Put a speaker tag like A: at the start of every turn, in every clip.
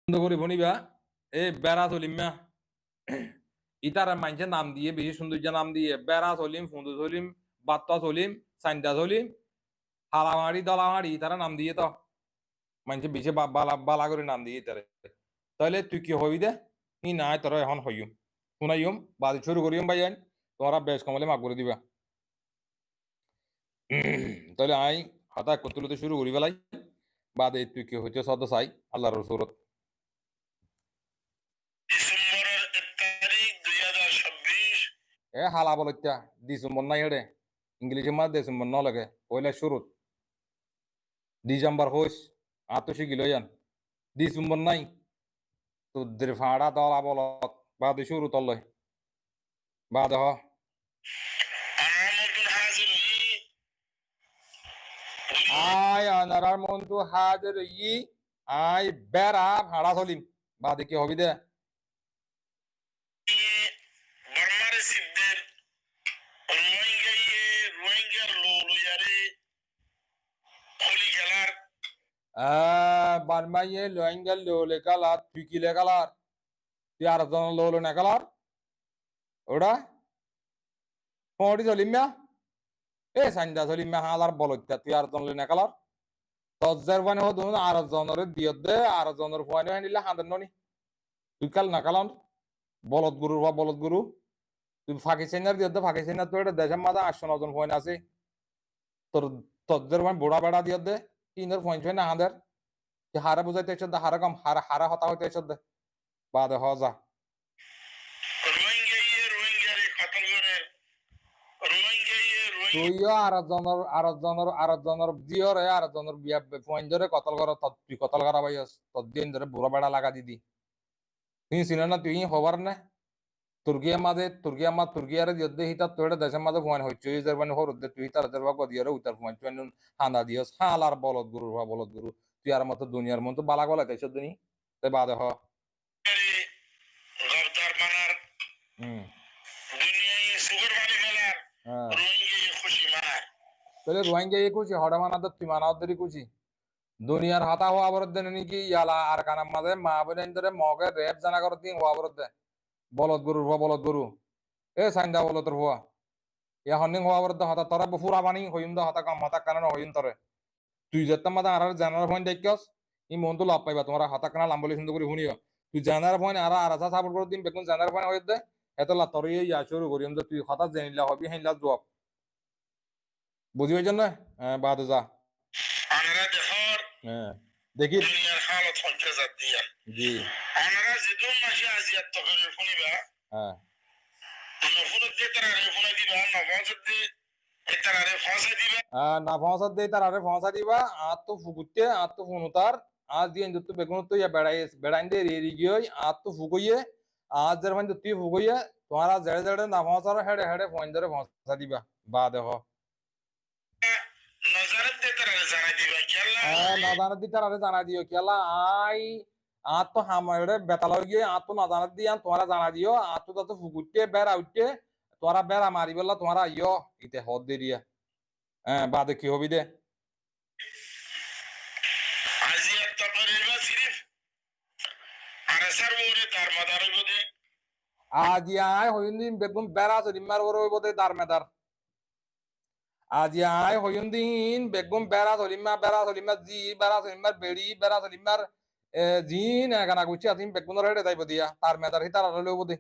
A: করে বনিবা এই বেড়া চলিমা ইতার মানুষের নাম দিয়ে বেশি সৌন্দর্য নাম দিয়ে বেড়া চলিম ফুন্দু চলিম বাত্তা চলিম সাইন্দা চলিম হালামারি দলামারি তারা নাম দিয়ে তো মানুষের বেশি বালা বালা করে নাম দিয়ে তারে তাহলে তুই কি হবি দে ই নাই তোরা এখন হইম শুনাইম বাদ শুরু করিম ভাইয়ান তোমরা বেশ কমলে মাফ করে দিবা তাহলে আই হাতা কতুলতে শুরু করি বেলাই বাদে তুই কি হইতে সদ চাই আল্লাহর রসুলত
B: ডিসেম্বরের 1 তারিখ 2026
A: এ হালা বলত্যা ডিসেম্বর নাই হেডে ইংলিশের মাঝে ডিসেম্বর ন লাগে পয়লা শুরুত ডিসেম্বর হইস আতো শিখিল ইয়ান ডিসেম্বর নাই তোদের ফাড়া দলা বলত বাদে শুরু তলয় বাদে হ
B: আনামতুল হাজির
A: আই আনারার মন্তু হাজার ই আই বেড়া ভাড়া চলিম বাদে কি হবি দে
B: বর্মার সিদ্ধের রোহিঙ্গার লোয়ারে হোলি খেলার
A: বারমাইয়ে লোয়েঙ্গেল লোলে কালার তুই কি লে কালার তুই আর জন লোলো না কালার ওটা পড়ি চলিম এ সাইন্দা চলিম হালার বলত্যা তুই আর জন লে না কালার দশজার ফানি হতো আর জনের দিয়ত দে আর জনের ফানি হানিলে হাঁদের ননি তুই কাল না কালান বলদ গুরু বা বলদ গুরু তুই ফাঁকি সেনার দিয়ত দে ফাঁকি সেনার তো এটা দেশের মাঝে 800-9 ফাইন আছে তোর তজ্জের ফানি বুড়া বেড়া দিয়ত দে তিনের ফাইন ফাইন হাঁদের হারা বুঝাইতে এসে দে হারা কম হারা হারা হতা হইতে এসে দে বাদে হ যা
B: রোহিঙ্গারে কতল করে
A: তুইও আর জনের দিয়রে আর জনের বিয়া ফাইন ধরে কতল কর তুই কতল করা ভাইয়াস তোর দিন ধরে বুড়া বেড়া লাগা দিদি তুই চিনে না তুই হবার না তুর্কিয়ার যুদ্ধে হিতা তোর দেশের মাঝে ফোন হচ্ছে জার্মানি হরুদ তুই তার দেবা কদিয়ারে উত্তর ফোন হানা দিয়স হালার বলদ গুরু বা বলদ গুরু তুই আর মতো দুনিয়ার মতো বালা গলা তাইছ দুনি তে বাদে হ
B: গর্দার বানার দুনিয়ায় সুগর বানি ফেলার রোহিঙ্গা খুশি মার
A: তাহলে রোহিঙ্গা খুশি হড়ে মানা তো তুই মানাও দেরি খুশি দুনিয়ার হাতা হওয়া বরদ দেন নাকি ইয়ালা আর কানার মাঝে মা বোন ধরে মগে রেপ জানা করে দিন হওয়া বরদ দে বলদ গুরু হওয়া বলদ গুরু এ সাইন্দা বলতর হওয়া এ হন্নিং হওয়া বরদ হতা তোরা ফুরা বানি হইম দা হতা কাম হতা কানা হইম তরে তুই যেতাম মাঝে আর জানার ফোন দেখিস ই মন তো লাভ পাইবা তোমার হাতা কানা লাম্বলি সুন্দর করে শুনিও তুই জানার ফোন আর আর আসা সাপোর্ট করে দিন বেগুন জানার ফোন হয়ে দে এত লা তোর ইয়া শুরু করিম যে তুই হঠাৎ জানিলা হবি হাইলা জবাব বুঝি হইছেন না বাদ যা
B: আমরা দেখর
A: দেখি
B: দুনিয়ার হালত হচ্ছে জাতিয়া
A: জি
B: আমরা যেদুন মাসে আজিয়াত তকরের শুনিবা নফুলত দিয়ে তারা ফোনা দিবা নফাজত দিয়ে তারা ফাঁসা দিবা
A: না ফাঁসা দিয়ে তারা ফাঁসা দিবা আর তো ফুকুতে আর তো ফোনতার আজ দিয়ে তো বেগুন তো ইয়া বেড়াইন দিয়ে রেড়ি গিয়ে আর তো ফুকুইয়ে আজ যার মানে তুই ফুকুইয়ে তোমার জেড়ে জেড়ে না ফাঁসার হেড়ে হেড়ে ফোন ধরে ফাঁসা দিবা বা দেহ
B: নজরত দিয়ে তারা জানা দিবা কেলা
A: নজানত দিয়ে তারা জানা দিও কেলা আই আর তো হামারে বেতাল গিয়ে আর তো নজানত দিয়ে তোমরা জানা দিও আর তো তো ফুকুতে বেড়া উঠতে তোরা বেড়া মারি বললা তোমরা ইয় ইতে হদ দিয়ে বাদে কি হবি দে
B: আজিয়াত তকরের বা সিরিফ আরাসার ওরে তার মাদার বদে
A: আজি আয় হইন্দিন বেগুন বেড়া চলিমার ওরে বদে দারমেদার আজি আয় হইন্দিন বেগুন বেড়া চলিমা জি বেড়া চলিমার বেড়ি বেড়া চলিমার জিন একানা গুছি আতিম বেগুনের হেডে যাইব দিয়া তার মেদার হি তার হলেও বদে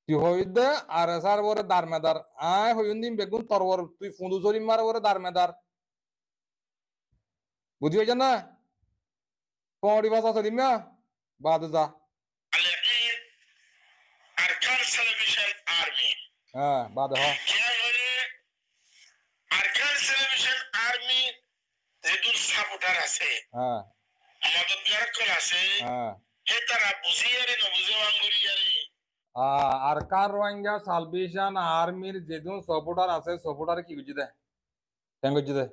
A: তুই হইদে আর সার ওরে দারমেদার আয় হইন্দিন বেগুন তরবর তুই ফুঁদু চলিমার ওরে দারমেদার বুঝি হইছ না পড়ি ভাষা চলিমা বাদ যা
B: আরকান সালভেশন আর্মি
A: বাদ হ
B: আরকান সালভেশন আর্মি যেদুর সাপোর্টার আছে মদতগার কল আছে হে তারা বুঝিয়ারে না বুঝেওয়াঙ্গুরিয়ারে
A: আরকান রোহিঙ্গা সালভেশন আর্মির যেদুন সাপোর্টার আছে সাপোর্টার কি বুঝি দে কেন বুঝি দে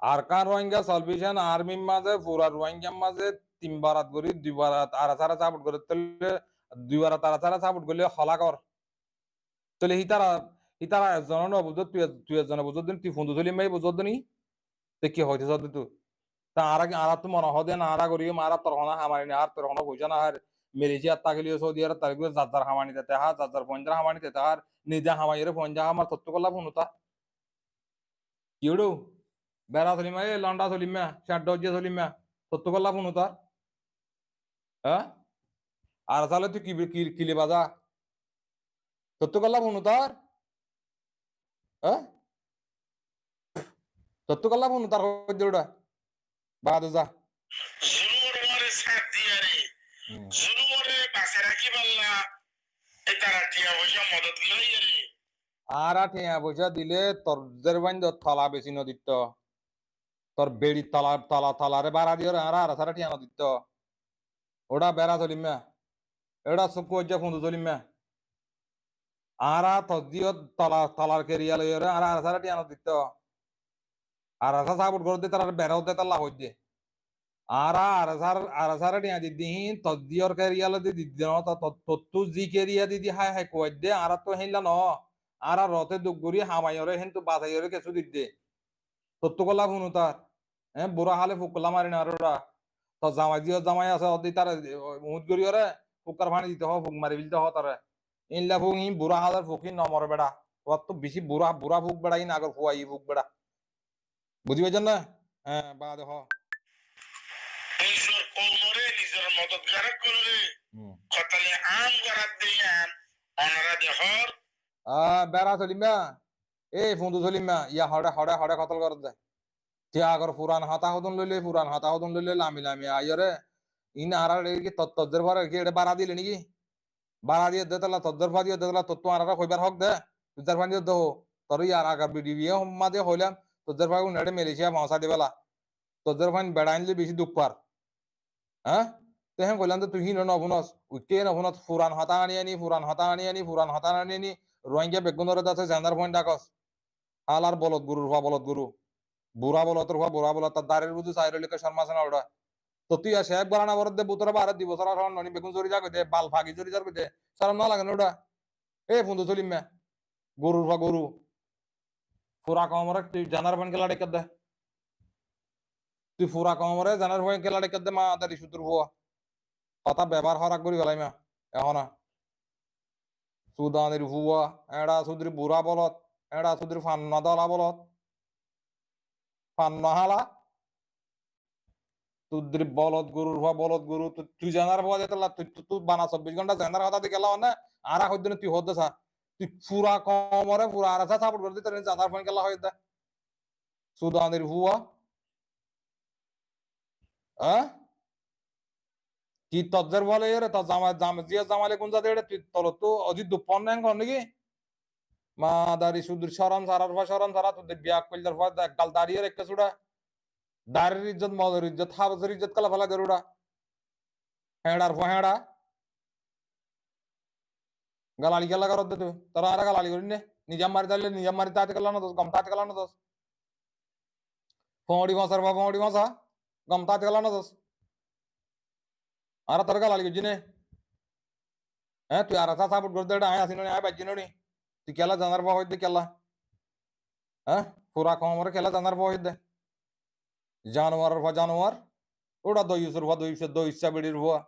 A: আরকান রোহিঙ্গা সালভেশন আর্মির মাঝে পুরা রোহিঙ্গার মাঝে 3 বারাত করি 2 বারাত আর সারা সাপোর্ট করে তাহলে 2 বারাত আর সারা সাপোর্ট করলে হলা কর তাহলে হিতারা একজন বুঝত তুই একজন বুঝত দিন তুই ফোন তুলি মাই বুঝত নি তে কি হইতে যত তুই তা আরা তো মনে হদে না আরা করিও মারা তোর হনা হামারি না আর তোর হনা পয়সা না আর মালয়েশিয়া তাগলিও সৌদি আরব তাগলিও যার হামানি দিতে হা যার পঞ্জার হামানি দিতে আর নিজে হামাইরে পঞ্জা আমার তত্ত্ব করলা ফোনতা কিউড়ু বেড়া চলিমা এ লন্ডা চলিমা ষাট ডজিয়া চলিমা তত্ত্ব করলা ফোনতা হ্যাঁ আর তাহলে তুই কিলে বাজা তত্ত্ব করলা ফোনতার হ্যাঁ তত্ত্ব করলা ফোনতার হইতে বাদ যা
B: জুলুমর মারে সাথ দিয়া রে জুলুমরে বাসা রাখি পাল্লা তারা টিয়া পয়সা মদত লইয়া রে
A: আর টিয়া পয়সা দিলে তোর বাইন তলা বেশি নদীত তোর বেড়ি তলারে বাড়া দিও আর আর সারা টিয়া নদীত ওটা বেড়া চলিমা এটা চকু ফুঁদু চলিমা আর তদিও তলার কেরিয়া লই আর আর সারা টিয়া নদীত আর আসা সাপোর্ট করতে তার বেড়াও দে তার লাভ হইছে আর সারা টিয়া দিদি তদিওর কেরিয়া লই দিদি তত্তু জি কেরিয়া দিদি হাই হাই কই দে আর তো হেইলা ন আর রতে দুগুরি হামাইরে হেন তো বাজাইরে কিছু দিদি তত্তু কলা শুনু তার হ্যাঁ বুড়া হালে ফুকলা মারি না ওরা তো জামাই আছে অদি তার উঁত গড়ি ওরে ফুকার ফানি দিতে হোক ফুক মারি দিতে হোক তারে ইনলা ফুক ই বুড়া হালের ফুকি নমর বেড়া ওর তো বেশি বুড়া বুড়া ফুক বেড়া ই নাগর ফুয়া ই ফুক বেড়া বুঝি পাইছেন না হ্যাঁ বা দেখ
B: নিজের কৌমরে নিজের মদত গারক করে কতলে আম গারাত দিয়ান অনারা দেহর
A: বেড়া চলিমা এই ফুন্দু চলিমা ইয়া হড়ে হড়ে হড়ে কতল করে দে তিয়া আগর পুরান হাতা হদন লইলে লামি লামি আইরে ইন আর তদ্দের পরে কি এটা বাড়া দিলে নাকি বাড়া দিয়ে দে তালা তদ্দের পা দিয়ে দে তালা তত্ত্ব আর কইবার হক দে তুজার পানি দে তোর আর আগার বিয়ে হম্মা দিয়ে হইলাম তোদের ভাই উনারে মালয়েশিয়া পৌঁছা দিবেলা তোদের ফাইন বেড়াইনলে বেশি দুঃখ পার হ্যাঁ তো হ্যাঁ কইলাম তো তুই নবুনস উঠকে নবুনস পুরান হাতা আনি রোহিঙ্গা বেগুনের আছে জেন্দার পয়েন্ট ডাকস আলার বলদ গুরুর ভা বলদ গুরু বুড়া বলতর ভা বুড়া বলত তার দাঁড়ের বুঝু চাইর লিখে শর্মা সেনা ওটা তো তুই শেখ বলানা বরদ দে বুতরা বারে দিব সারা ননি বেগুন চুরি যা কইতে বাল ফাগি চুরি যা কইতে সারাম না লাগে ওটা এ ফুন্দু চলিম মে গরুর ভা গরু পুরা কমরে তুই জানার পয়েন্ট খেলা ডেকে দে তুই পুরা কমরে জানার পয়েন্ট খেলা ডেকে দে মা দাঁড়ি সুতুর ভুয়া কথা ব্যবহার হরাক করি গেলাই মা এখন সুদানের ভুয়া এড়া সুদ্রি বুড়া বলত এড়া সুদ্রি ফান্না দলা বলত ফান্না হালা তুদ্রি বলদ গরুর ভুয়া বলদ গরু তুই জানার ভুয়া যেতে তুই বানা 24 ঘন্টা জানার কথা দিয়ে গেলা না আর হইদিন তুই হতে সা তুই পুরা কমরে পুরা আর সাপোর্ট করে দিতে জানার পয়েন্ট খেলা হইতে সুদানের ভুয়া হ্যাঁ কি তজ্জের বলে রে তো জামালে কোন জাতে তুই তল তো অজিত দুপন নাই কর নাকি মা দাড়ি সুদূর সরম সারা তোদের বিয়া কইলার পর একগাল দাঁড়িয়ে রেখে চুড়া দাড়ির ইজ্জত মদের ইজ্জত হাবজের ইজ্জত কালা ফেলা গরুড়া হেঁড়ার হেঁড়া গালালি খেলা করত তুই তোরা আর গালালি করি নে নিজাম মারি তাতে গেল না দোষ গম তাতে গেল না দোষ ফোঁড়ি মশা গম তাতে গেল না দোষ আর তোর গালালি করছি নে হ্যাঁ তুই আর সাপোর্ট করতে আয় আসিনি আয় বাজি নি তুই খেলা জানার পর হইতে খেলা হ্যাঁ পুরা কমরে খেলা জানার পর হইতে জানোয়ারের পর জানোয়ার ওটা দই ইচ্ছা বেড়ির ভুয়া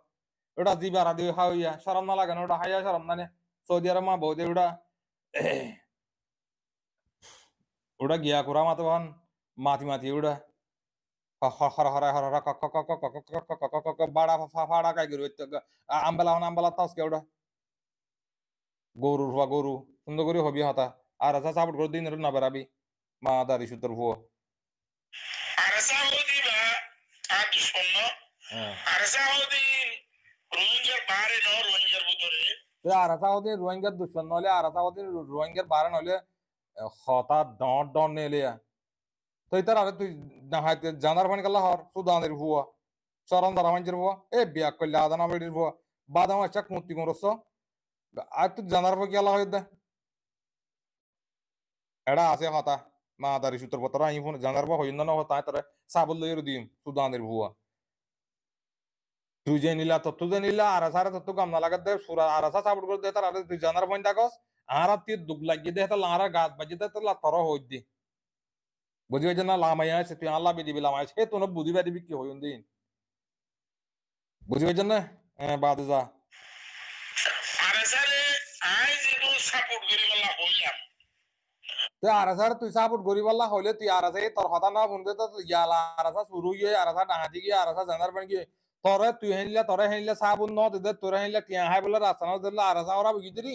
A: ওটা জিবারা দিয়ে হাইয়া সরম না লাগে না ওটা হাইয়া সরম না সৌদি আরব মা বৌদি ওটা গিয়া করা মাতো ভান মাতি ওটা বাড়া ফাড়া কাই গরু আম্বালা তাসকে ওটা গরুর ভুয়া গরু সুন্দর করে হবি হতা আর সাপোর্ট করে দিন না বেড়াবি মা দাদি সুতর ভুয়া
B: আরসা হদি বা আ দুশ্মন আরসা হদি রোহিঙ্গার বারে ন রোহিঙ্গার ভিতরে
A: আরাসাউদ্দিন রোহিঙ্গার দুশ্মন নলে আরাসাউদ্দিন রোহিঙ্গার বারে নলে হতা ডন নেলিয়া তো ইতার আরে তুই জানার পানি কাল্লা হর সুদানের ভুয়া চরম দারা মাঞ্জের ভুয়া এ বিয়া করলে আদানা বেড়ির ভুয়া বাদাম আচ্ছা কুর্তি করছ আর তুই জানার পর গেলা হয়ে দে এড়া আছে হতা মা দারি সুতর পতর আই ফোন জানার পর হইন না হতা তারে সাবল লইর দিম সুদানের ভুয়া তুই যে নিলা আরাসারে তো কাম না লাগাত দে সুরা আরাসা সাপোর্ট করে দে তার আরে তুই জানার পয়েন্ট ডাকস আর তুই দুঃখ লাগিয়ে দে তাহলে আর গাছ বাজি দে তাহলে তর হই দি বুঝি পাইছ না লামাই আছে তুই আল্লাহ দিবি লামাই সে তোর বুঝি পাই দিবি কি হই দিন বুঝি পাইছ না বাদে যা
B: আরে স্যারে আই যেটু সাপোর্ট করি বলা হইলাম
A: তুই আর স্যার তুই সাপোর্ট করি বললা হইলে তুই আর আছে তোর কথা না শুনতে তো ইয়ালা আর আসা শুরু গিয়ে আর আসা ডাহাতি গিয়ে আর আসা জানার পানি গিয়ে তোরে তুই হেনলে সাবুন ন দিতে তোরে হেনলে টিয়া হাই বলে রাস্তা না দিলে আর আসা ওরা বুঝি দিলি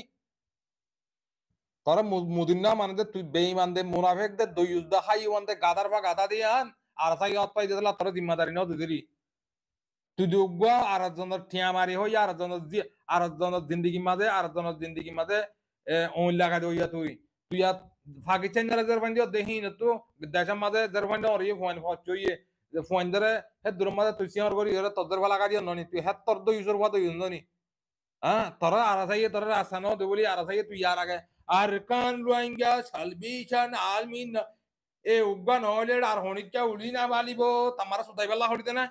A: তোরে মুদিন না মানে যে তুই বেঈমান দে মুনাফিক দে দুই ইউজদা হাই ওয়ান দে গাদার বা গাদা দিয়ে আন আর আসা ইয়ত পাই দিলে তোর জিম্মাদারি ন দিদি তুই দুগুয়া আর একজনের টিয়া মারি হই আর একজনের জিন্দিগি মাঝে ওই লাগা দইয়া তুই তুই পাকিস্তান যারা জারবান দিও দেহি না তো দেশের মাঝে জারবান দিও রে ফোন হচ্ছে যে ফোন ধরে হে দূর মাঝে তুই সিয়ার করি এর তোদের ভালো লাগা দিও ননি তুই হাত তোর দই ইউজর ভাত ইউজ ননি হ্যাঁ তোরা আর আসাইয়ে তোরা আসানো দে বলি আর আসাইয়ে তুই আর আগে আর কান রোহিঙ্গা সালবিশান আলমিন এ উগ্গা নহলে আর হনিকা উলি না বালিব তামারা সুদাই বেলা হরিতে না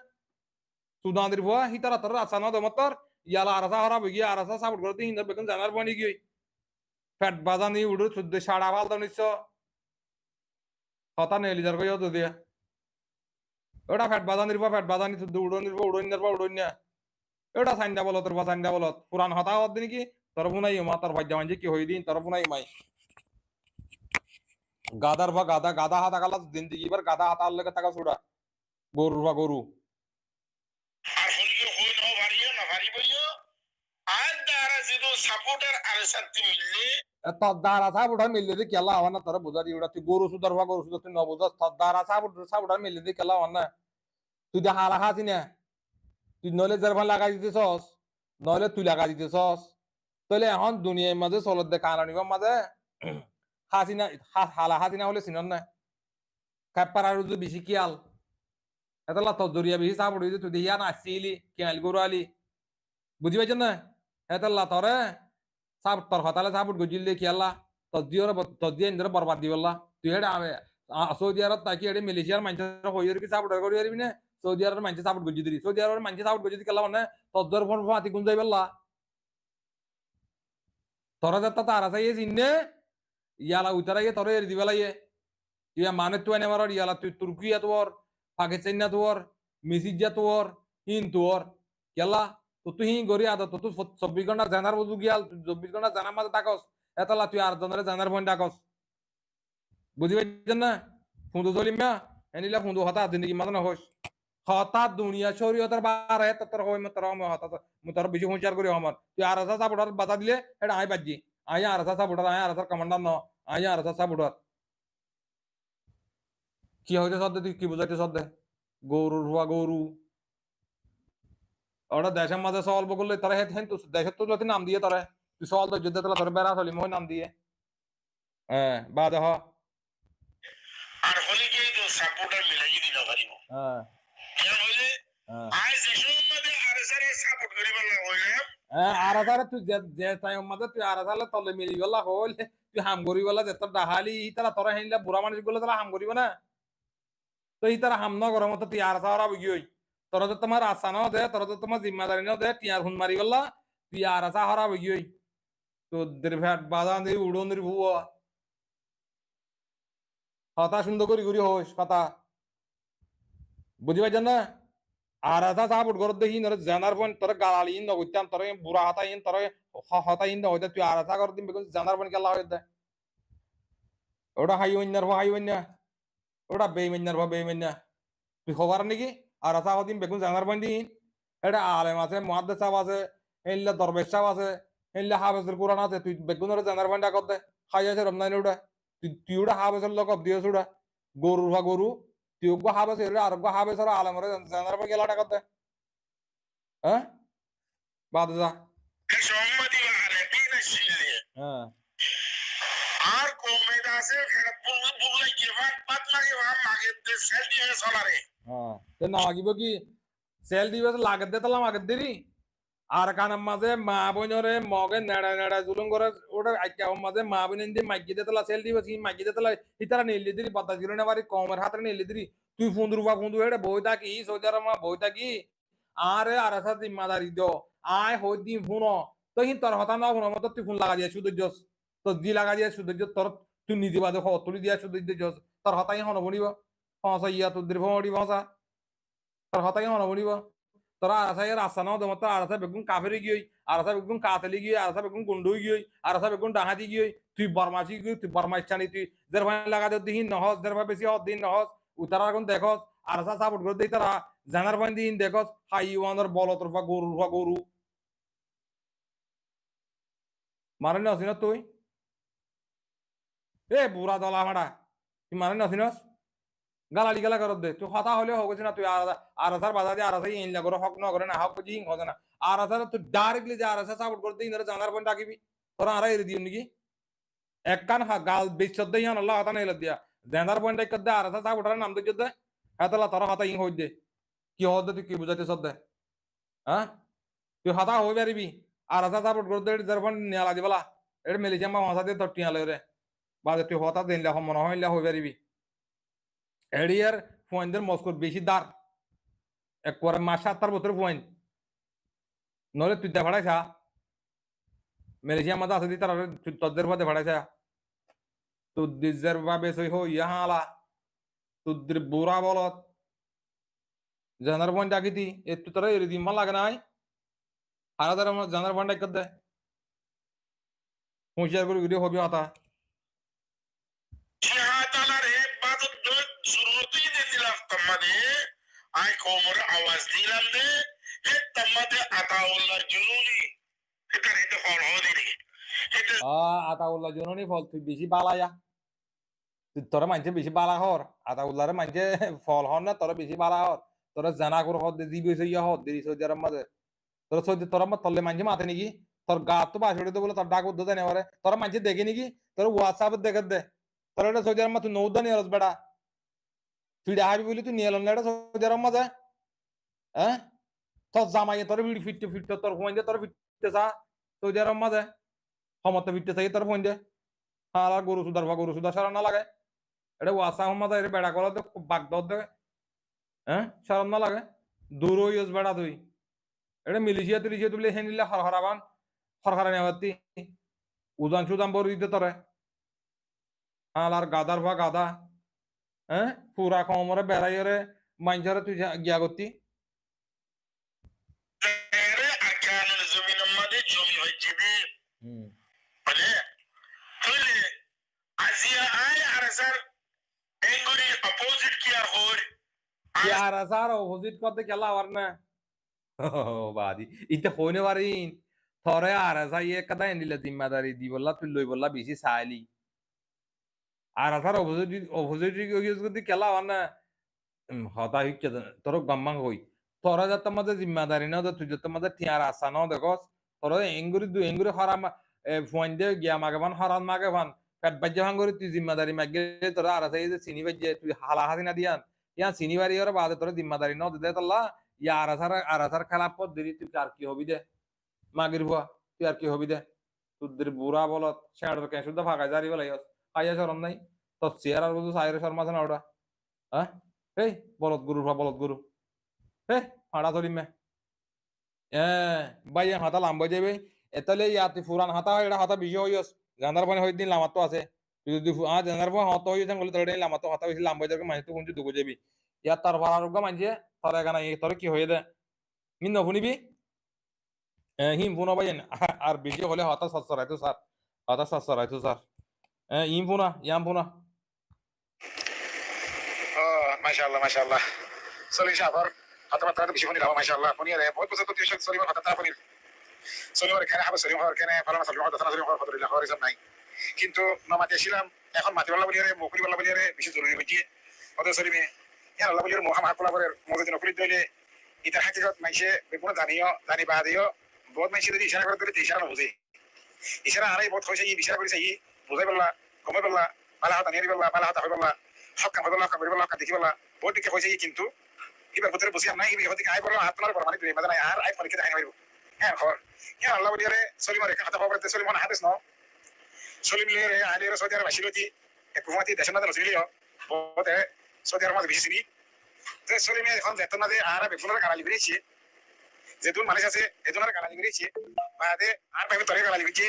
A: সুদান dir ভুয়া হিতারা তোর আসানো দে মতর ইয়ালা আর আসা হরা বগি আর আসা সাপোর্ট করতে হিন্দা বেকন জানার বনি গই ফ্যাট বাজানি উড়ু শুদ্ধ সাড়া ভাল দনিস কথা নেই লিজার কই তো দিয়া ওটা ফ্যাট বাজানি শুদ্ধ উড়ন না ওটা সাইন্দা বলত তোর সাইন্দা বলত পুরান হতা হদ দিন কি তোর বুনাই মা তোর ভাই জামাই কি হই দিন তোর বুনাই মাই গাদার বা গাদা হাতা কালা জিন্দিগি বার গাদা হাতা আল্লাহ টাকা ছুড়া গরু
B: আর হলিকে হই না ভারিও না ভারি বইও আর দ্বারা যেটু সাপোর্টার আর সাথে মিললে
A: তদ্দারা সাবুটা মিললে দি কেলা হওয়া না তোর বুঝা দি ওটা তুই গরু সুদার তুই ন বুঝাস তদ্দারা সাবুটা মিললে দি কেলা হওয়া না তুই দে হালা খাসি না তুই নলে জারফান লাগাই দিতেছস নলে তুই লাগাই দিতেছস তাহলে এখন দুনিয়ার মাঝে চলত দে কারণিবার মাঝে হাসিনা হালা হাসিনা হলে চিনন না কাপার আর যদি বেশি কিয়াল এতলা তোর জরিয়া বেশি সাবুট হইতে তুই দেখিয়া না আসছিলি কিয়াল গরু আলি বুঝি পাইছেন না এতলা তোরে সাবুট তোর হতালে সাবুট গজিল দে কিয়ালা তোর দিয়ে ইন্দরে বরবাদ দি বললা তুই হেডে সৌদি আরব তাকি হেডে মালয়েশিয়ার মানুষের হইয়ের কি সাবুট করি আরবি না সৌদি আরবের মানুষ সাপোর্ট গজি দিলি সৌদি আরবের মানুষ সাপোর্ট গজি দিলা মানে তদ্দর ফোন ফাতি গুন যাই বললা তোরা যাত্রা তারা চাইয়ে চিনে ইয়ালা উতারা গিয়ে তোরা এর দিবে লাগে ইয়া মানে তুই নেবার ইয়ালা তুই তুর্কিয়া তোর পাকিস্তান না তোর মিসিজা তোর হিন তোর কেলা তো তুই হিন গড়ি আদা তো তুই 24 ঘন্টা জানার বুঝু গিয়াল 24 ঘন্টা জানার মাঝে থাকস এতলা তুই আর জনের জানার ফোন ডাকস বুঝি পাইছেন না ফুঁদু চলিম না এনিলা ফুঁদু হতা জিন্দগি মাঝে না হস হঠাৎ দুনিয়া শরীয়তের বারে তোর হয় হঠাৎ তোর বেশি হুঁশিয়ার করি আমার তুই আর আসা সাপোর্টার বাধা দিলে এটা আই বাজি আই আর আসা সাপোর্টার আই আর আসার কমান্ডার ন আই আর আসা সাপোর্টার কি হইতে সদ্দে তুই কি বুঝাইতে সদ্দে গরুর হুয়া গরু ওটা দেশের মাঝে সলভ করলে তারা হেন তো দেশের তো নাম দিয়ে তারা তুই সল তো যুদ্ধ তোলা তোর বেড়া চলি মই নাম দিয়ে হ্যাঁ বাদে হ
B: আর হলিকে তো সাপোর্টার মিলাই দিল পারিব
A: হ্যাঁ
B: কেন হইলে আই যেসব মধ্যে আর সারে সাপোর্ট করি বলা হইলাম
A: আর আধারে তুই যে টাইম মাঝে তুই আর আধারে তলে মিলি গলা হইলে তুই হাম করি বলা যে তোর ডাহালি তারা তোরা হেনলে বুড়া মানুষ গুলো তারা হাম করিব না তো এই তারা হাম ন গরম তো তুই আর আধারা বুঝি হই তোরা তো তোমার আশা ন দে তোরা তো তোমার জিম্মাদারি ন দে টিয়ার হুন মারি গলা তুই আর আসা হরা বুঝি হই তো দের ফ্যাট বাজান দিয়ে উড়ন দিয়ে ভুয়া কথা সুন্দর করি করি হোস কথা বুঝি পাইছেন না আর আসা সাপোর্ট করত দেখি নরে জানার পয়েন্ট তোরা গালালি ইন নগইতাম তোরা বুড়া হাতা ইন তোরা হতা ইন হইতে তুই আর আসা করত বেগুন জানার পয়েন্ট কেলা হইতে ওটা হাই অন্য ওটা বেইমান্নার তুই খবর নাকি আর আসা হদিন বেগুন জানার পয়েন্ট দিন এটা আলেম আছে মুহাদ্দিস সাহেব আছে এনলে দরবেশ সাহেব আছে এনলে হাফেজুল কোরআন আছে তুই বেগুনের জানার পয়েন্ট করতে খাই আছে রমজান ওটা তুই ওটা হাফেজের লোক দিয়েছ ওটা গরু তুই হাফেজ আর হাফেজ আলেমরে জানার পয়েন্ট গেলাটা করতে হ্যাঁ বাদ যা
B: সম্মতি বারে বিনা শিলে
A: হ্যাঁ
B: আর কমে আছে ফের বুগলাই কি বাত লাগে মাগে দে সেল দিয়ে চলারে
A: হ্যাঁ তে না লাগিব কি সেল দিবে লাগত দে তালাম আগত দেরি আর কানার মাঝে মা বোনরে মগে নেড়া জুলুম করে ওটা আইকা মাঝে মা বোন দিয়ে মাইকি দে তালা সেল দিবে কি মাইকি দে তালা ইতারা নিলি দিরি বাতা জিরো না বাড়ি কমের হাতে নিলি দিরি তুই ফুন্দু হেড়ে বই থাকি সৌদি আরব বই থাকি আরে আর আসা জিম্মাদারি দ আয় হই দিন ফোন তো তোর হতা না ফোন মতো তুই ফোন লাগা দিয়ে সুদর্য তোর দি লাগা দিয়ে সুদর্য তোর তুই নিজে বাদে তুলি দিয়া শুধু তোর হতাই হন বনিব ফসা ইয়া তোদের ফড়ি ফসা তোর হতাই হন বনিব তোরা আরাসাই রাস্তা নাও তোমার তোর আরাসা বেগুন কাফেরি গিয়ে আরাসা বেগুন কাতলি গিয়ে আরাসা বেগুন গুন্ডুই গিয়ে আরাসা বেগুন ডাহাতি গিয়ে তুই বরমাসি গিয়ে তুই বরমাইছানি তুই দের ভাই লাগা দিন নহস দের ভাই বেশি দিন নহস উতারা এখন দেখস আরাসা সাপোর্ট করে দিই তারা জানার ভাই দিন দেখস হাই ওয়ানোর বল তোরফা গরু মারে নসিন তুই এ বুড়া দলা ভাড়া তুই মানে নসিনস গালালি গালা করত দে তুই হতা হলে হোক না তুই আরাসার বাজার দিয়ে আরাসাই ইনলা করে হক ন করে না হক বুঝি হিং হবে না আরাসার তুই ডাইরেক্টলি যে আরাসা সাপোর্ট করতে ইনরে জানার পয়েন্ট ডাকিবি তোরা আরা এর দিও নাকি এক কান গাল বিশ্বত দেই হন আল্লাহ হতা নাইলা দিয়া জানার পয়েন্ট এক দে আরাসা সাপোর্টার নাম দে দে হাতলা তোরা হতা হিং হই দে কি হদ তুই কি বুঝাতে সদ দে হ্যাঁ তুই হতা হই পারিবি আরাসা সাপোর্ট করতে যার পয়েন্ট নিয়ালা দিবলা এর মেলিছে মা ভাষা দিয়ে তোর টিয়ালে রে বাদে তুই হতা দিনলা মনে হইলা হই পারিবি এডিয়ার পয়েন্টের মস্কোর বেশি দার একবার মাস ৭ বছর পয়েন্ট নলে তুই দে ভাড়াইছা মেলেছিয়া মাঝে আছে তারা তোদের পথে ভাড়াইছা তুদ্দির বা বেশ হো ইয়া হালা তুদ্দির বুড়া বলত জানার পয়েন্ট ডাকিতি একটু তোরা এর দিমা লাগে নাই আর জানার পয়েন্ট এক দে হুঁশিয়ার করে ভিডিও হবি হতা
B: আই কোমর আওয়াজ দিলাম দে হে তামাদে আতাউল্লাহ জুনুনি এটা রেতে ফল হদিনি
A: আতাউল্লাহ জুনুনি ফল তুই বেশি বালায়া তোরা মানছে বেশি বালা হর আতাউল্লাহরে মানছে ফল হন না তোরা বেশি বালা হর তোরা জানা করে হদ দি বেশি ইয়া হদ দি সৌদি আরব মাঝে তোরা সৌদি তোরা তলে মানছে মাথে নাকি তোর গা তো বাসড়ে দে বলে তোর ডাক উদ্দ দেনে পারে তোরা মানছে দেখে নাকি তোর হোয়াটসঅ্যাপ দেখে দে তোরা এটা সৌদি আরব তুই নৌদা নিয়ে বেড়া তুই হাবি বলি তুই নিয়ে এলাম না এটা সৌদি আরব মাঝে হ্যাঁ তোর জামাইয়ে তোর ভিড় ফিরতে তোর ফোন দিয়ে তোর ফিরতে চা সৌদি আরব মাঝে সমত ফিরতে চাই তোর ফোন দিয়ে হ্যাঁ গরু সুদার সারা না লাগে এটা ওয়াসা মাঝে এটা বেড়া করা বাগ দর দে হ্যাঁ সারাম না লাগে দূর হইস বেড়া তুই এটা মিলিশিয়া তিলিশিয়া তুলে হে নিলে হরহরাবান হরহরা নেওয়াতি উজান সুজান বড় দিতে তোরে আর গাদার ভা গাদা হ্যাঁ পুরা কমরে বেড়াইরে মাইনছারে তুই গিয়া করতি
B: জমি হচ্ছে মানে তুইলে আজিয়া আই আরসার এঙ্গুরি অপোজিট কিয়া হর
A: यार असार ऑपोजिट करते केला वरना बादी इते होने वारीन थोरे यार असा ये कदा इंदिला जिम्मेदारी दी बोला तू लई बोला बेसी साली আর असार ऑपोजिट यूज करते केला वरना हता हिच तोर गम्मा होई तोरा जत मजे जिम्मेदारी ना तो तुझे तो मजे थियार आसा ना देखो तोर एंगुरी हराम फोन दे गया मागवान हराम मागवान पेट बज्जे भांगुरी तू जिम्मेदारी मागे तोरा আর असा ये सिनी बज्जे तू हाला हासी ना दियान या সিনিবারি ওর বাদে তোর জিম্মাদারি ন দে তোলা ইয়া আরাসার খেলা পদ্ধতি তুই আর কি হবি দে মাগির ভুয়া তুই আর কি হবি দে তোদের বুড়া বলত শেয়ার কে শুদ্ধ ফাঁকা জারি বলাই আইয়া শরম নাই তো চেয়ার আর বুঝু সাইরে শর্মা আছে না ওটা হ্যাঁ এই বলত গুরু ফাড়া ধরিমে ভাই হাতা লাম্বা যাবে এতলে ইয়াতে ফুরান হাতা এটা হাতা বেশি হইস জানার পানি হই দিন লামাত আছে তুই যদি জানার পর হত হইছে বলে তোর লামাত হাতা বেশি লাম্বা যাবে মানে তুই কোনটি দুগো যাবি ইয়া তার ভাড়ারোগ্য মানছে তোর এখানে তোর কি হয়ে দে মিন নফুনিবি হিম ফুনা ভাই আর বেশি হলে হতা সচ্ছরাইতো স্যার ইম ফুনা ইয়াম ফুনা
B: মাশাআল্লাহ সলি শাহর হাতা মাত্রা বেশি ফোন দিলাম মাশাআল্লাহ ফোন রে বহুত বছর তো টিউশন সলি হাতা ফোন সলি ওর এখানে হাবা সলি ওর এখানে ফালানা সলি হাতা সলি ওর ফদরিল্লাহ ওর ইসম নাই কিন্তু নমাতে ছিলাম এখন মাতিবাল্লাহ বলিয়ারে মুকুরি বাল্লাহ বলিয়ারে বেশি জরুরি হইছে ওদের সলি মে ইয়া আল্লাহ বলিয়ারে মুহাম্মদ কোলাবরের মজুদ নকরি দইলে ইতার হাকিকত মাইছে বেগুন জানি বাদিও বহুত মাইছে যদি ইশারা করে দিলে ইশারা বুঝে ইশারা আরাই বহুত হইছে ই ইশারা করিছে ই বুঝাই বললা কমে বললা বালা হাতা নিয়ে বললা বালা হাতা হই বললা হক কাম বললা হক দেখি বললা বহুত দিকে হইছে কিন্তু এবার ভিতরে বসে আমরা এই হতে আই বড় হাত তোলার পর মানে তুই মানে আর আই পরীক্ষা দেখাই পারবো হ্যাঁ খবর ইয়া আল্লাহ বলিয়ারে সলিমার এখানে হাতা পাবতে সলিমান হাদিস নাও সলিম লিয়ারে আলিয়ারে সৌদি আরব আসিলতি এক কুমাতি দেশনা দেন সলিলিও বতে সৌদি আরব বেশি সিনি তো সলিমে এখন যেত না যে আর বেগুনের গালালি করেছে যেতুন মানুষ আছে এজনের গালালি করেছে বাদে আর ভাবে তরে গালালি করেছে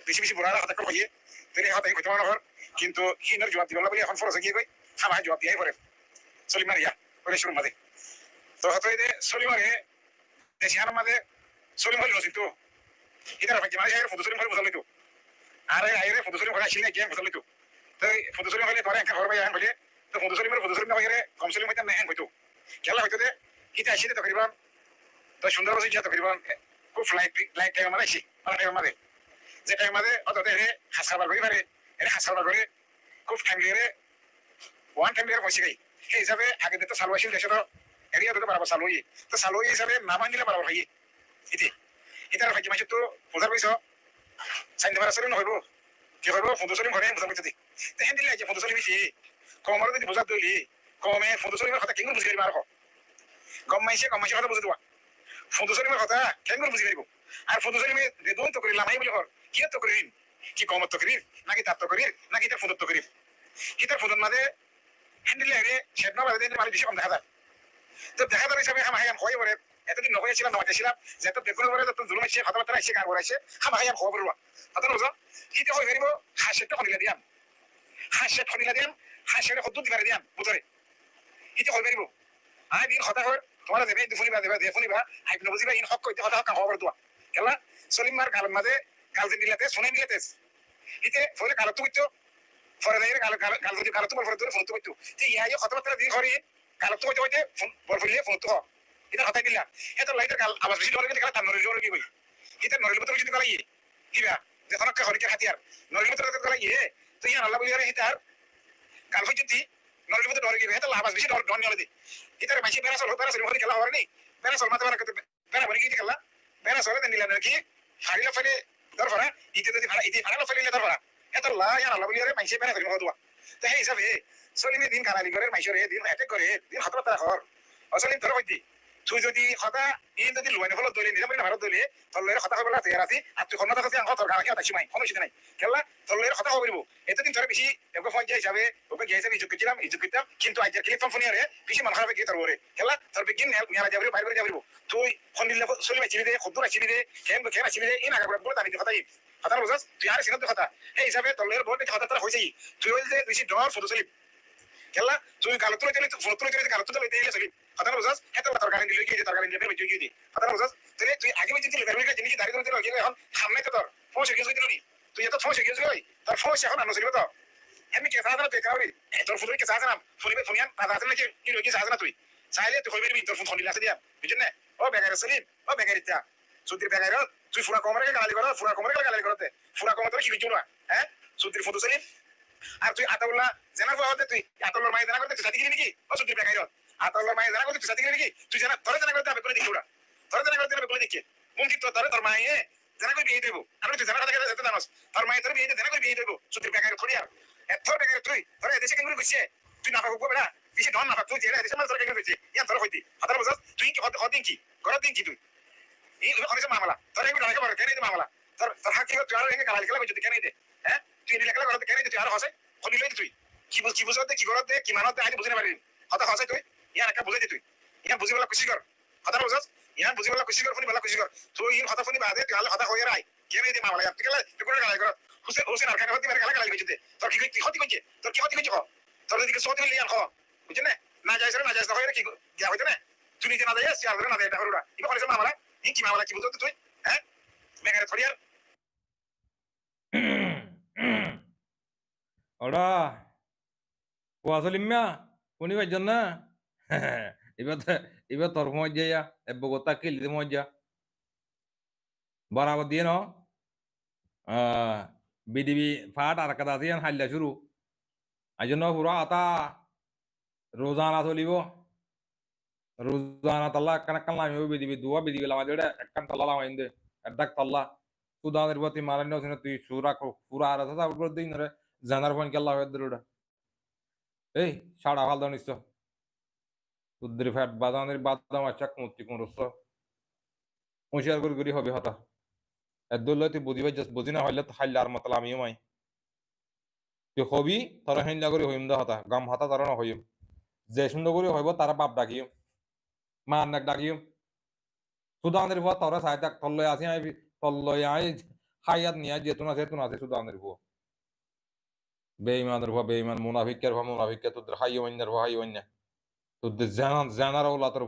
B: বেশি বুড়া হাতা করে হইয়ে তেরে হাতে কইতে মনে হর কিন্তু হিনের জবাব দিবেন বলে এখন ফরসে গিয়ে কই হামায় জবাব দিয়াই পড়ে সলিমার ইয়া ওরে শুরুর মাঝে তো হয়তো এই যে সলিমারে দেশে হার মাঝে সলিম হল রসিত এটা রাখি মানে এর ফটো সলিম হল বুঝালিত আর এর ফটো সলিম হল আসলে গেম বুঝালিত তো ফটো সলিম হলে পরে একটা ঘর বাইরে বলে তো ফটো সলিমের ফটো সলিম না বাইরে কম সলিম হইতে না হ্যাঁ হইতো খেলা হইতো যে হিতে আসলে তকরিবান তো সুন্দর বসে যা তকরিবান খুব লাইট টাইম মানে আসি মানে টাইম মানে যে টাইম মানে অত এর হাসাবার করি পারে এর হাসাবার করে খুব টাইম লিয়ে ওয়ান টাইম লিয়ে বসে গই সেই হিসাবে আগে তো চালু আসিল দেশে তো এরিয়া তো বরাবর চালু হই তো চালু হই হিসাবে না মানিলে বরাবর হই ইতি এটার ভাগ্য মাসে তো বোঝার পাইছ সাইন দেবার আসলে নহইব কি হইব ফটো সলিম ঘরে বোঝা পাইতে তো হেন দিলে যে ফটো সলিম ইতি কমর যদি বোঝা দইলি কমে ফটো সলিমের কথা কেঙ্গুর বুঝি পারিবা আর কম মাইছে কথা বুঝে দেওয়া ফটো সলিমের কথা কেঙ্গুর বুঝি পারিব আর ফটো সলিমে রেদন তো করি লামাই বলে হর কি তো করিন কি কমত তো করির নাকি তার তো করির নাকি তার ফটো তো করির হিতার ফটোর মাঝে হ্যান্ডেল আগে শেপ না বাদে মানে বেশি কম দেখা যায় তো দেখা যায় হিসাবে হামাহাম হয়ে পড়ে এতদিন নকইছিলাম নমাইছিলাম যে তো দেখুন পরে তো জুলুম আছে কথাবার্তা আছে গান করাইছে হামাহাম খবর বলবা কথা বুঝো হিতে হয়ে ফেরিব হাসেটা খনিলা দিয়াম হাসে খনিলা দিয়াম হাসে হদ্দু দিবারে দিয়াম বুঝরে হিতে হয়ে ফেরিব আই দিন কথা হয় তোমার দেবে দুফুনিবা দেখুনিবা আইব বুঝিবা ইন হক কইতে কথা হক খবর দোয়া কেলা সলিমার গালের মাঝে গাল দিলাতে শুনে নিলাতে হিতে ফলে কালো তুইতো ফরে দাইরে গাল যদি কালো তোমার ফরে ধরে ফোন তো কইতো যে ইয়া কথাবার্তা দিন ঘরে কালো তো কইতে ফোন বল ফলে ফোন তো এটা কথা দিলা এত লাইটার গাল আওয়াজ বেশি ধরে গেলে তার নরিল কি কই এটা নরিল মতো যদি গলাই কিবা যে কোন একটা হরিকে হাতিয়ার নরিল মতো গলাই তো ইয়া আল্লাহ বলিয়ারে হিতার গাল হইতি নরিল মতো ধরে গিয়ে এটা আওয়াজ বেশি ধরে ধরে নিলে এটার মাঝে বেরাসল হতে খেলা হরে বেরাসল মাথা মারা করতে বেরা বনি কি খেলা বেরাসল দেন নিলা নাকি হারিলা ফেলে দরফরা ইতে যদি ভাড়া ইতে ভাড়া ফেলে দরফরা এত লা ইয়া আল্লাহ বলিয়ারে মাইছে বেরা করি হদুয়া তো এই হিসাবে সলিমে দিন কানালি করে মাইশরে দিন অ্যাটাক করে দিন হাতটা হর আসলে ধর হইতি তুই যদি কথা ইন যদি লুয়ানে ফলো দইলে নিজাম না ভারত দইলে তলের কথা কইবলা তৈয়ার আছি আর তুই কোন কথা আঙ্গ তোর গানা কি তাছি মাই কোনো কিছু নাই কেলা তলের কথা কইব এতদিন ধরে বেশি এগো ফোন যাই হিসাবে ওকে গিয়ে হিসাবে ইজুকিতাম কিন্তু আইজার ক্লিপ ফোন ফোনিয়ারে বেশি মন খারাপ গিয়ে তোর ওরে কেলা তোর বিগিন নিয়া যাবরি বাইরে যাবরি তুই ফোন দিলে সলিমে চিনি দে খুদুরা চিনি দে কেন চিনি দে ইন আগা বলে তানি কথা কথা বুঝাস তুই আর সিনাতে কথা এই হিসাবে তলের বলতে কথা তোর হইছে তুই হইল যে বেশি ডর ফটো সলিম কেলা তুই গালো তুলে দিলে ফটো তুলে দিলে গালো তুলে দিলে সলিম কথা বুঝাস এত তরকারি দিলে কি তরকারি দিলে বের হইছে কথা বুঝাস তুই আগে বেঁচে দিলে বের জিনিস দাঁড়িয়ে ধরে দিলে এখন সামনে তো তোর সমস্যা কিছু দিলি তুই এত সমস্যা কিছু দিলি তোর সমস্যা এখন আনো ছিল তো এমনি কে সাহায্য না বেকারি তোর ফুটবল কে সাহায্য না ফুটবল ফুনিয়ান দাদা আছে নাকি কি লোক সাহায্য না তুই চাইলে তুই কইবি তোর ফোন ফোন দিলা দিয়া বুঝছেন না ও বেকার সলিম ও বেকারিতা সুদির বেকার তুই ফুরা কমরে গালি করো ফুরা কমরে গালি করতে ফুরা কমরে তোর কি কিছু না হ্যাঁ সুদির ফটো সলিম আর তুই আতাউল্লাহ জানা হতে তুই আতাউল্লাহর মাই জানা করতে তুই সাথে গেলি নাকি ও সুদির বেকার আতাউল্লাহর মাই জানা করতে তুই সাথে গেলি নাকি তুই জানা তোর জানা করতে হবে করে দেখি ওরা তোর জানা করতে হবে করে দেখি মুমকিন তো তোর মাই জানা করে বিয়ে দেব আর তুই জানা কথা এত জানাস তোর মাই তোর বিয়ে জানা করে বিয়ে দেব সুদির বেকার খড়ি আর এত বেকার তুই তোর এদেশে কেন কইছে তুই না পাবো বেড়া বেশি ডন না পাবো তুই এরা এদেশে মানে তোর কেন কইছে ইয়া তোর হইতি হাতার বুঝাস তুই কি হদিন কি ঘর দিন কি তুই এই অনেক মামলা তোর এই অনেক বড় কেন এই মামলা তোর হাকি তুই আর এনে গালাল খেলা কইছিস কেন দে হ্যাঁ তুই এনে লেখা করতে কেন তুই আর হসে খনি লই তুই কি বুঝতে কি করতে কি মানতে আজ বুঝিনা পারি কথা হসে তুই ইয়া একটা বুঝাই তুই ইয়া বুঝিবলা খুশি কর হাতার বুঝাস ইয়া বুঝিবলা খুশি কর ফনি বলা খুশি কর তুই ইন কথা ফনি বাদে তুই আলে কথা হইয়া রাই কেন এই মামলা তুই গেলা তুই করে গালাল কর হোসেন আর কেন হতে মেরে গালাল কইছিস তোর কি ক্ষতি কইছে তোর কি ক্ষতি কইছে তোর দিকে সতি লিয়ান খ বুঝছেন না যাইছ না যাইছ হয় কি গিয়া হইতে না তুই নিজে না যাইস আর না যাই এটা হরুরা ইবা কইছে মামলা ইন কি মামলা কি বুঝতে তুই হ্যাঁ মেগারে থরিয়ার
A: ওরা কোয়া সলিম্যা কোনি ভাইজন না এবার তোর মজা যা এব গোতা কিলি মজা বরাবর দিয়ে ন বিডিবি ফাট আর কাদা দিয়ে হাল্লা শুরু আইজন্য পুরা আতা রোজানা চলিব রোজানা তাল্লা একখান লামিব বিডিবি দুয়া বিডিবি লামা দেড়ে একখান তাল্লা লামাইন্দে এডাক তাল্লা সুদানের প্রতি মারান্য তুই সুরা পুরা আর আছে দিন রে জানার ফোন কেল্লা হয়ে দৌড়া এই সাড়া ভাল দাও নিশ্চয় উদ্রি ফ্যাট বাদানের বাদাম আছে মুক্তি কোন রস হুঁশিয়ার করি হবে হতা এদুল্লাহ তুই বুঝি না হইলে হাইলে আর মতলা আমিও মাই তুই হবি তারা হাইলা করে হইম দা হতা গাম হাতা তারা না হইম যে সুন্দর করে হইব তারা বাপ ডাকিও মা আন্নাক ডাকিও সুদানের ভুয়া তারা চাই তাক তল্লয় আসি আই তল্লয় আই হাইয়াত নিয়ে যেতুন আছে সুদানের ভুয়া বেঈমানের ভা বেঈমান মুনাফিকের ভা মুনাফিক তোদের হাই ওয়ান্নার ভা হাই ওয়ান্না তোদের জানার ওলাতের